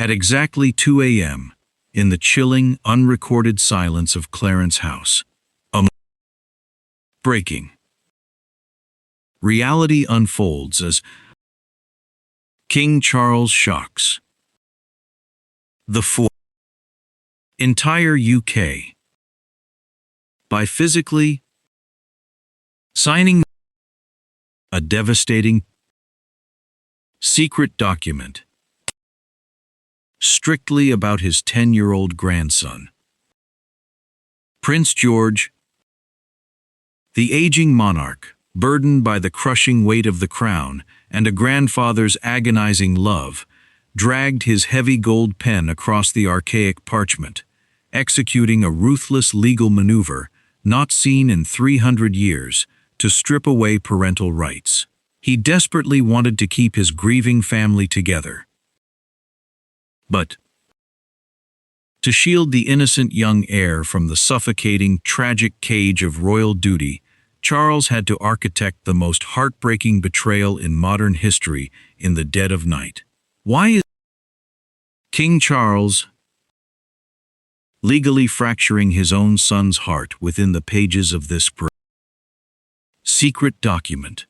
At exactly 2 a.m., in the chilling, unrecorded silence of Clarence House, a breaking reality unfolds as King Charles shocks the entire UK by physically signing a devastating secret document strictly about his 10-year-old grandson, Prince George. The aging monarch, burdened by the crushing weight of the crown and a grandfather's agonizing love, dragged his heavy gold pen across the archaic parchment, executing a ruthless legal maneuver not seen in 300 years to strip away parental rights. He desperately wanted to keep his grieving family together. But to shield the innocent young heir from the suffocating, tragic cage of royal duty, Charles had to architect the most heartbreaking betrayal in modern history in the dead of night. Why is King Charles legally fracturing his own son's heart within the pages of this secret document?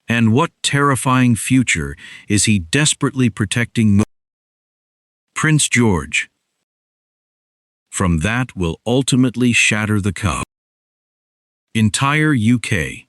And what terrifying future is he desperately protecting Prince George from that will ultimately shatter the entire UK?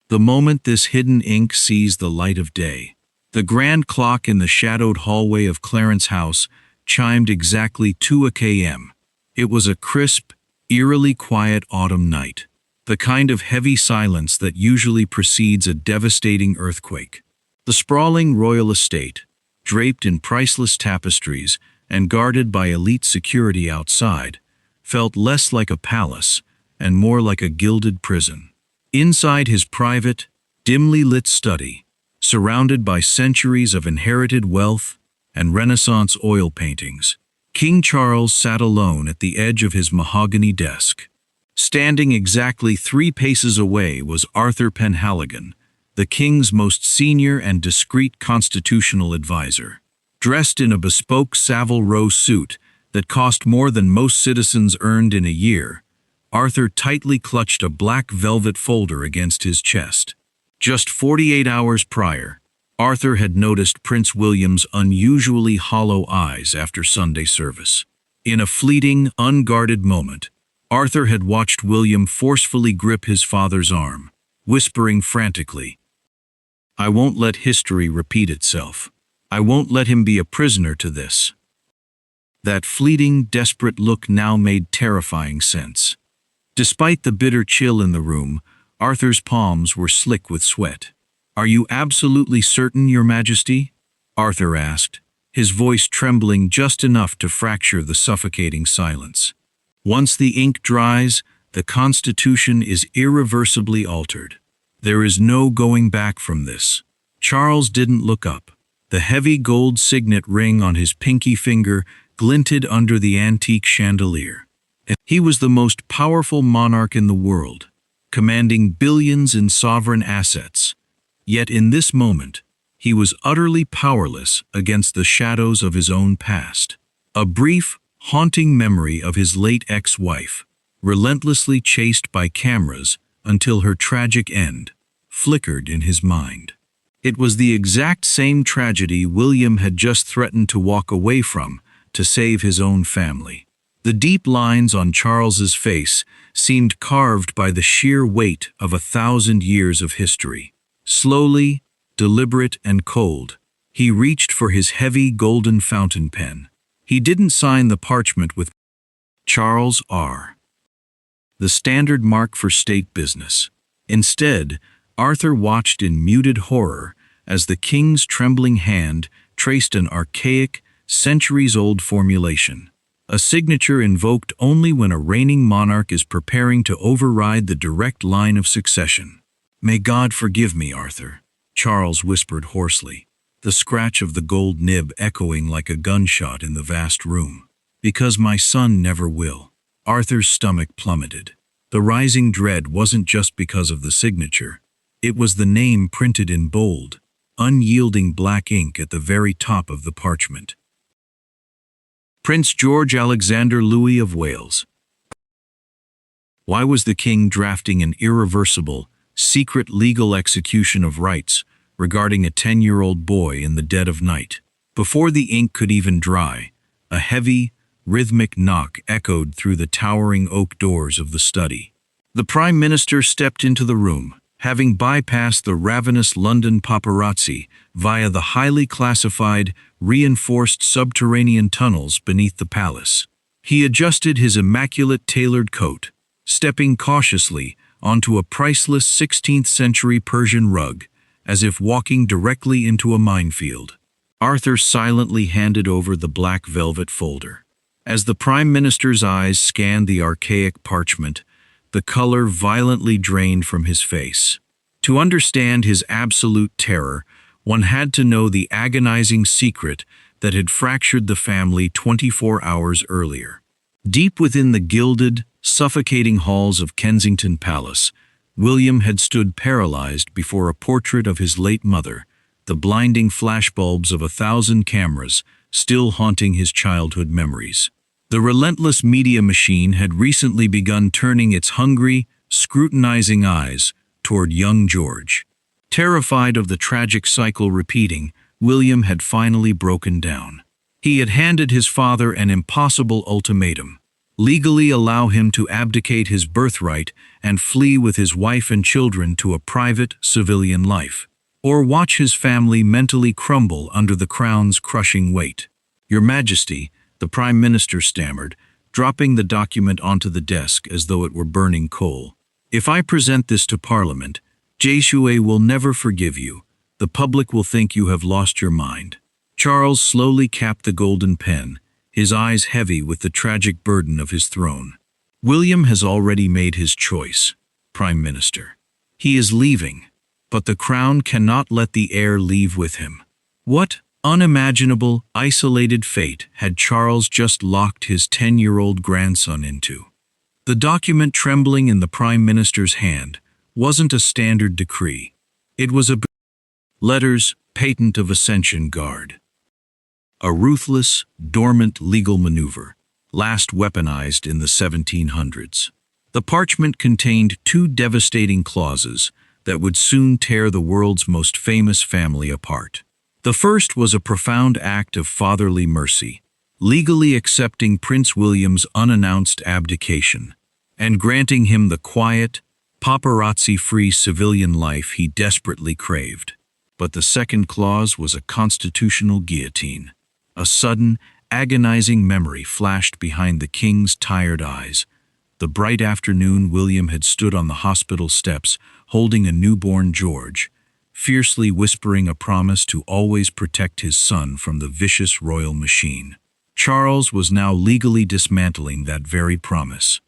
The moment this hidden ink sees the light of day, the grand clock in the shadowed hallway of Clarence House chimed exactly 2 a.m. It was a crisp, eerily quiet autumn night, the kind of heavy silence that usually precedes a devastating earthquake. The sprawling royal estate, draped in priceless tapestries and guarded by elite security outside, felt less like a palace and more like a gilded prison. Inside his private, dimly lit study, surrounded by centuries of inherited wealth and Renaissance oil paintings, King Charles sat alone at the edge of his mahogany desk. Standing exactly 3 paces away was Arthur Penhaligon, the king's most senior and discreet constitutional advisor. Dressed in a bespoke Savile Row suit that cost more than most citizens earned in a year, Arthur tightly clutched a black velvet folder against his chest. Just 48 hours prior, Arthur had noticed Prince William's unusually hollow eyes after Sunday service. In a fleeting, unguarded moment, Arthur had watched William forcefully grip his father's arm, whispering frantically, "I won't let history repeat itself. I won't let him be a prisoner to this." That fleeting, desperate look now made terrifying sense. Despite the bitter chill in the room, Arthur's palms were slick with sweat. "Are you absolutely certain, Your Majesty?" Arthur asked, his voice trembling just enough to fracture the suffocating silence. "Once the ink dries, the Constitution is irreversibly altered. There is no going back from this." Charles didn't look up. The heavy gold signet ring on his pinky finger glinted under the antique chandelier. He was the most powerful monarch in the world, commanding billions in sovereign assets. Yet in this moment, he was utterly powerless against the shadows of his own past. A brief, haunting memory of his late ex-wife, relentlessly chased by cameras until her tragic end, flickered in his mind. It was the exact same tragedy William had just threatened to walk away from to save his own family. The deep lines on Charles's face seemed carved by the sheer weight of 1,000 years of history. Slowly, deliberate and cold, he reached for his heavy golden fountain pen. He didn't sign the parchment with Charles R., the standard mark for state business. Instead, Arthur watched in muted horror as the king's trembling hand traced an archaic, centuries-old formulation, a signature invoked only when a reigning monarch is preparing to override the direct line of succession. "May God forgive me, Arthur," Charles whispered hoarsely, the scratch of the gold nib echoing like a gunshot in the vast room. "Because my son never will." Arthur's stomach plummeted. The rising dread wasn't just because of the signature. It was the name printed in bold, unyielding black ink at the very top of the parchment. Prince George Alexander Louis of Wales. Why was the king drafting an irreversible, secret legal execution of rights regarding a 10-year-old boy in the dead of night? Before the ink could even dry, a heavy, rhythmic knock echoed through the towering oak doors of the study. The Prime Minister stepped into the room, having bypassed the ravenous London paparazzi via the highly classified, reinforced subterranean tunnels beneath the palace. He adjusted his immaculate tailored coat, stepping cautiously onto a priceless 16th-century Persian rug, as if walking directly into a minefield. Arthur silently handed over the black velvet folder. As the Prime Minister's eyes scanned the archaic parchment, the color violently drained from his face. To understand his absolute terror, one had to know the agonizing secret that had fractured the family 24 hours earlier. Deep within the gilded, suffocating halls of Kensington Palace, William had stood paralyzed before a portrait of his late mother, the blinding flashbulbs of 1,000 cameras still haunting his childhood memories. The relentless media machine had recently begun turning its hungry, scrutinizing eyes toward young George. Terrified of the tragic cycle repeating, William had finally broken down. He had handed his father an impossible ultimatum: legally allow him to abdicate his birthright and flee with his wife and children to a private, civilian life, or watch his family mentally crumble under the crown's crushing weight. "Your Majesty," the Prime Minister stammered, dropping the document onto the desk as though it were burning coal. "If I present this to Parliament, Jesue will never forgive you. The public will think you have lost your mind." Charles slowly capped the golden pen, his eyes heavy with the tragic burden of his throne. "William has already made his choice, Prime Minister. He is leaving, but the crown cannot let the heir leave with him." What unimaginable, isolated fate had Charles just locked his 10-year-old grandson into? The document trembling in the Prime Minister's hand wasn't a standard decree. It was a letters patent of Ascension Guard. A ruthless, dormant legal maneuver, last weaponized in the 1700s. The parchment contained 2 devastating clauses that would soon tear the world's most famous family apart. The first was a profound act of fatherly mercy, legally accepting Prince William's unannounced abdication and granting him the quiet, paparazzi-free civilian life he desperately craved. But the second clause was a constitutional guillotine. A sudden, agonizing memory flashed behind the king's tired eyes. The bright afternoon William had stood on the hospital steps, holding a newborn George, fiercely whispering a promise to always protect his son from the vicious royal machine. Charles was now legally dismantling that very promise.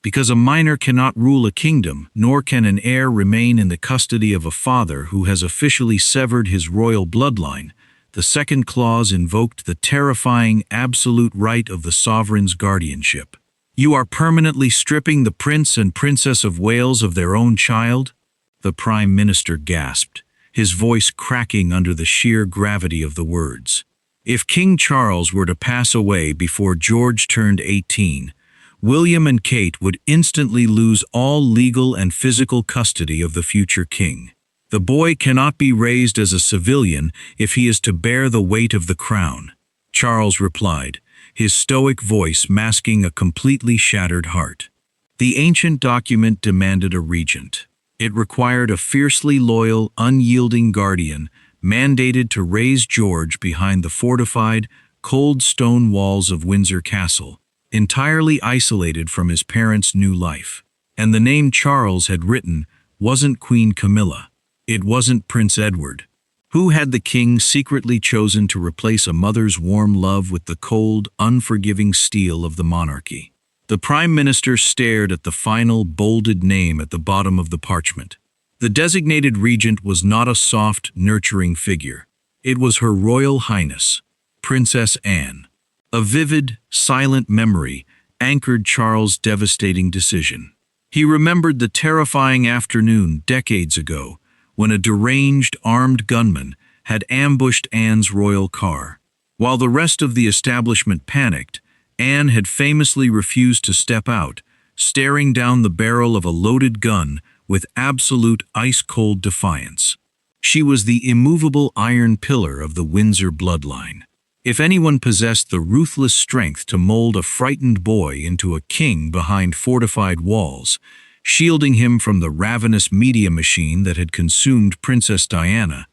Because a minor cannot rule a kingdom, nor can an heir remain in the custody of a father who has officially severed his royal bloodline, the second clause invoked the terrifying absolute right of the sovereign's guardianship. "You are permanently stripping the Prince and Princess of Wales of their own child?" The Prime Minister gasped, his voice cracking under the sheer gravity of the words. If King Charles were to pass away before George turned 18, William and Kate would instantly lose all legal and physical custody of the future king. "The boy cannot be raised as a civilian if he is to bear the weight of the crown," Charles replied, his stoic voice masking a completely shattered heart. The ancient document demanded a regent. It required a fiercely loyal, unyielding guardian, mandated to raise George behind the fortified, cold stone walls of Windsor Castle, entirely isolated from his parents' new life. And the name Charles had written wasn't Queen Camilla. It wasn't Prince Edward. Who had the king secretly chosen to replace a mother's warm love with the cold, unforgiving steel of the monarchy? The Prime Minister stared at the final, bolded name at the bottom of the parchment. The designated regent was not a soft, nurturing figure. It was Her Royal Highness, Princess Anne. A vivid, silent memory anchored Charles' devastating decision. He remembered the terrifying afternoon decades ago when a deranged, armed gunman had ambushed Anne's royal car. While the rest of the establishment panicked, Anne had famously refused to step out, staring down the barrel of a loaded gun with absolute ice-cold defiance. She was the immovable iron pillar of the Windsor bloodline. If anyone possessed the ruthless strength to mold a frightened boy into a king behind fortified walls, shielding him from the ravenous media machine that had consumed Princess Diana,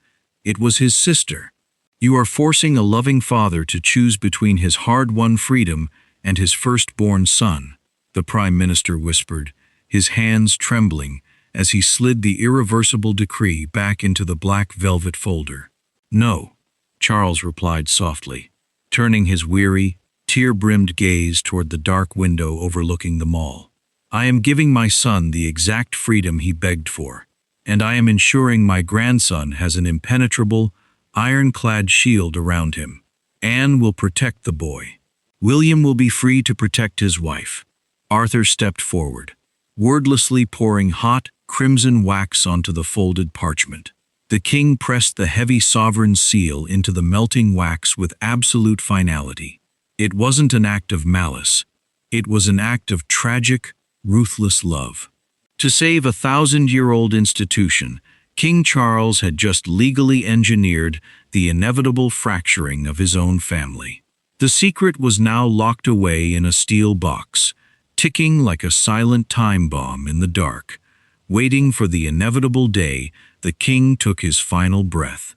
it was his sister. You are forcing a loving father to choose between his hard-won freedom and his firstborn son, the Prime Minister whispered, his hands trembling as he slid the irreversible decree back into the black velvet folder. No, Charles replied softly, turning his weary, tear-brimmed gaze toward the dark window overlooking the mall. I am giving my son the exact freedom he begged for, and I am ensuring my grandson has an impenetrable, ironclad shield around him. Anne will protect the boy. William will be free to protect his wife. Arthur stepped forward, wordlessly pouring hot, crimson wax onto the folded parchment. The king pressed the heavy sovereign seal into the melting wax with absolute finality. It wasn't an act of malice. It was an act of tragic, ruthless love. To save a 1,000-year-old institution, King Charles had just legally engineered the inevitable fracturing of his own family. The secret was now locked away in a steel box, ticking like a silent time bomb in the dark, waiting for the inevitable day the king took his final breath.